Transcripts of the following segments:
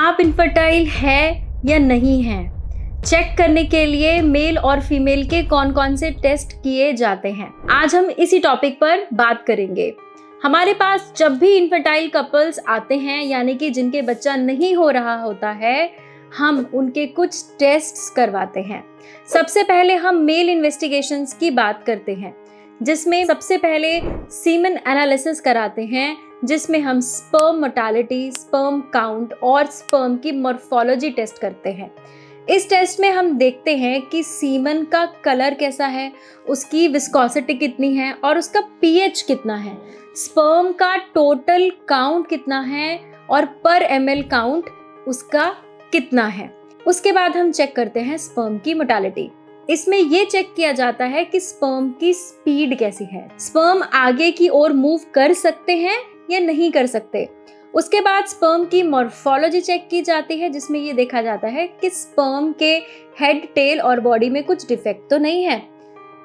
आप इनफर्टाइल है या नहीं हैं, चेक करने के लिए मेल और फीमेल के कौन कौन से टेस्ट किए जाते हैं, आज हम इसी टॉपिक पर बात करेंगे। हमारे पास जब भी इनफर्टाइल कपल्स आते हैं, यानी कि जिनके बच्चा नहीं हो रहा होता है, हम उनके कुछ टेस्ट्स करवाते हैं। सबसे पहले हम मेल इन्वेस्टिगेशंस की बात करते हैं, जिसमें सबसे पहले सीमन एनालिसिस कराते हैं, जिसमें हम स्पर्म मोर्टालिटी, स्पर्म काउंट और स्पर्म की मॉर्फोलॉजी टेस्ट करते हैं। इस टेस्ट में हम देखते हैं कि सीमन का कलर कैसा है, उसकी विस्कोसिटी कितनी है और उसका पीएच कितना है, स्पर्म का टोटल काउंट कितना है और पर एमएल काउंट उसका कितना है। उसके बाद हम चेक करते हैं स्पर्म की मोर्टालिटी। इसमें ये चेक किया जाता है कि स्पर्म की स्पीड कैसी है, स्पर्म आगे की ओर मूव कर सकते हैं या नहीं कर सकते। उसके बाद स्पर्म की मॉर्फोलॉजी चेक की जाती है, जिसमें ये देखा जाता है कि स्पर्म के हेड, टेल और बॉडी में कुछ डिफेक्ट तो नहीं है।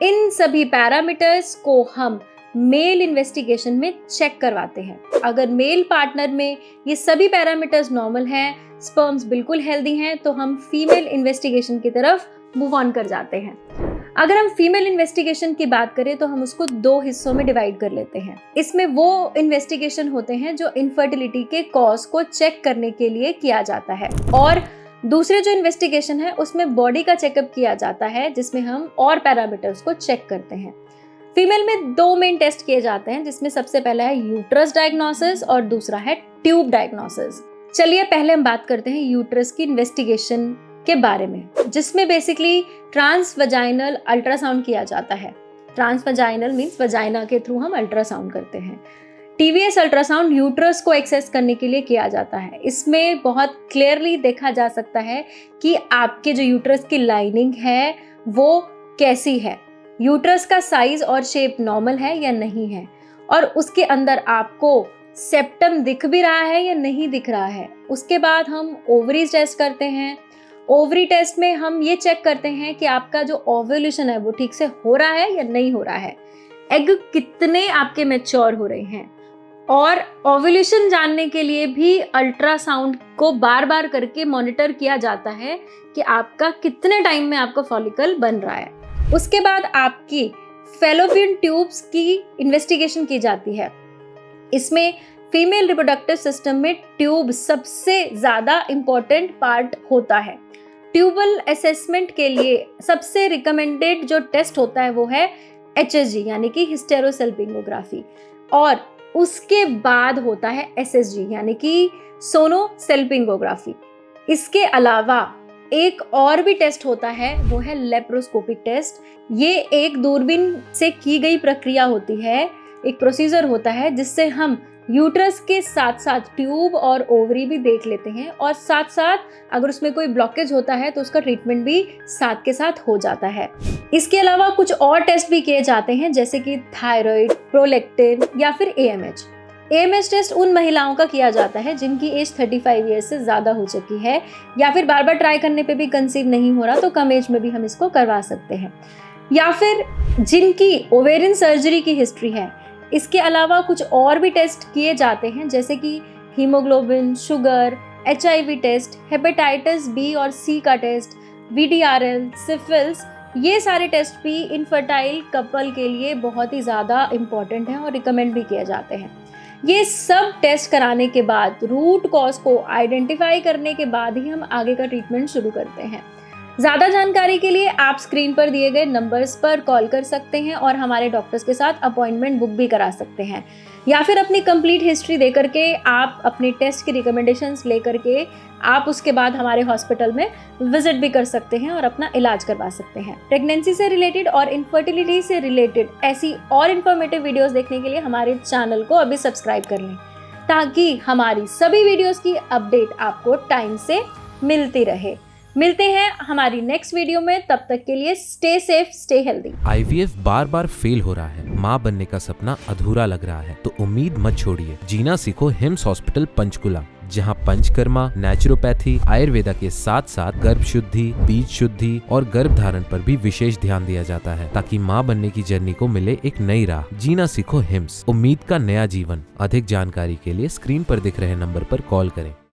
इन सभी पैरामीटर्स को हम मेल इन्वेस्टिगेशन में चेक करवाते हैं। अगर मेल पार्टनर में ये सभी पैरामीटर्स नॉर्मल हैं, स्पर्म्स बिल्कुल हेल्दी हैं, तो हम फीमेल इन्वेस्टिगेशन की तरफ मूव ऑन कर जाते हैं। अगर हम फीमेल इन्वेस्टिगेशन की बात करें तो हम उसको दो हिस्सों में डिवाइड कर लेते हैं। इसमें वो इन्वेस्टिगेशन होते हैं जो इनफर्टिलिटी के कॉज को चेक करने के लिए किया जाता है, और दूसरे जो इन्वेस्टिगेशन है उसमें बॉडी का चेकअप किया जाता है, जिसमें हम और पैरामीटर्स को चेक करते हैं। फीमेल में दो मेन टेस्ट किए जाते हैं, जिसमें सबसे पहला है यूट्रस डायग्नोसिस और दूसरा है ट्यूब डायग्नोसिस। चलिए पहले हम बात करते हैं यूट्रस की इन्वेस्टिगेशन के बारे में, जिसमें बेसिकली ट्रांसवजाइनल अल्ट्रासाउंड किया जाता है। ट्रांसवजाइनल मींस वजाइना के थ्रू हम अल्ट्रासाउंड करते हैं। टीवीएस अल्ट्रासाउंड यूट्रस को एक्सेस करने के लिए किया जाता है। इसमें बहुत क्लियरली देखा जा सकता है कि आपके जो यूट्रस की लाइनिंग है वो कैसी है, यूट्रस का साइज और शेप नॉर्मल है या नहीं है, और उसके अंदर आपको सेप्टम दिख भी रहा है या नहीं दिख रहा है। उसके बाद हम ओवरीज टेस्ट करते हैं। ओवरी टेस्ट में हम ये चेक करते हैं कि आपका जो ओव्यूलेशन है वो ठीक से हो रहा है या नहीं हो रहा है, एग कितने आपके मैच्योर हो रहे हैं। और ओव्यूलेशन जानने के लिए भी अल्ट्रासाउंड को बार बार करके मॉनिटर किया जाता है कि आपका कितने टाइम में आपका फॉलिकल बन रहा है। उसके बाद आपकी फैलोपियन ट्यूब्स की इन्वेस्टिगेशन की जाती है। इसमें फीमेल रिप्रोडक्टिव सिस्टम में ट्यूब सबसे ज़्यादा इम्पोर्टेंट पार्ट होता है। ट्यूबल असेसमेंट के लिए सबसे रिकमेंडेड जो टेस्ट होता है वो है HSG यानी कि हिस्टेरोसेल्पिंगोग्राफी, और उसके बाद होता है SSG यानी कि सोनोसेल्पिंगोग्राफी। इसके अलावा एक और भी टेस्ट होता है, वो है लेप्रोस्कोपिक टेस्ट। ये एक दूरबीन से की गई प्रक्रिया होती है, एक प्रोसीजर होता है, जिससे हम यूट्रस के साथ साथ ट्यूब और ओवरी भी देख लेते हैं, और साथ साथ अगर उसमें कोई ब्लॉकेज होता है तो उसका ट्रीटमेंट भी साथ के साथ हो जाता है। इसके अलावा कुछ और टेस्ट भी किए जाते हैं, जैसे कि थायराइड, प्रोलैक्टिन या फिर AMH। AMH टेस्ट उन महिलाओं का किया जाता है जिनकी एज 35 ईयर्स से ज़्यादा हो चुकी है, या फिर बार बार ट्राई करने पे भी कंसीव नहीं हो रहा, तो कम एज में भी हम इसको करवा सकते हैं, या फिर जिनकी ओवेरियन सर्जरी की हिस्ट्री है। इसके अलावा कुछ और भी टेस्ट किए जाते हैं, जैसे कि haemoglobin, sugar, HIV test, hepatitis B और C का टेस्ट, VDRL, सिफिलिस। ये सारे टेस्ट भी इनफर्टाइल कपल के लिए बहुत ही ज़्यादा इम्पॉर्टेंट हैं और रिकमेंड भी किए जाते हैं। ये सब टेस्ट कराने के बाद, रूट कॉज को आइडेंटिफाई करने के बाद ही हम आगे का ट्रीटमेंट शुरू करते हैं। ज़्यादा जानकारी के लिए आप स्क्रीन पर दिए गए नंबर्स पर कॉल कर सकते हैं और हमारे डॉक्टर्स के साथ अपॉइंटमेंट बुक भी करा सकते हैं, या फिर अपनी कंप्लीट हिस्ट्री दे करके आप अपने टेस्ट की रिकमेंडेशंस ले करके आप उसके बाद हमारे हॉस्पिटल में विजिट भी कर सकते हैं और अपना इलाज करवा सकते हैं। प्रेगनेंसी से रिलेटेड और इनफर्टिलिटी से रिलेटेड ऐसी और इन्फॉर्मेटिव वीडियोस देखने के लिए हमारे चैनल को अभी सब्सक्राइब कर लें, ताकि हमारी सभी वीडियोस की अपडेट आपको टाइम से मिलती रहे। मिलते हैं हमारी नेक्स्ट वीडियो में, तब तक के लिए stay safe, stay healthy. IVF बार बार फेल हो रहा है, माँ बनने का सपना अधूरा लग रहा है, तो उम्मीद मत छोड़िए। जीना सीखो हिम्स हॉस्पिटल पंचकुला, जहाँ पंचकर्मा, नेचुरोपैथी, आयुर्वेदा के साथ साथ गर्भ शुद्धि, बीज शुद्धि और गर्भ धारण पर भी विशेष ध्यान दिया जाता है, ताकि माँ बनने की जर्नी को मिले एक नई राह। जीना सीखो हिम्स, उम्मीद का नया जीवन। अधिक जानकारी के लिए स्क्रीन पर दिख रहे नंबर पर कॉल करें।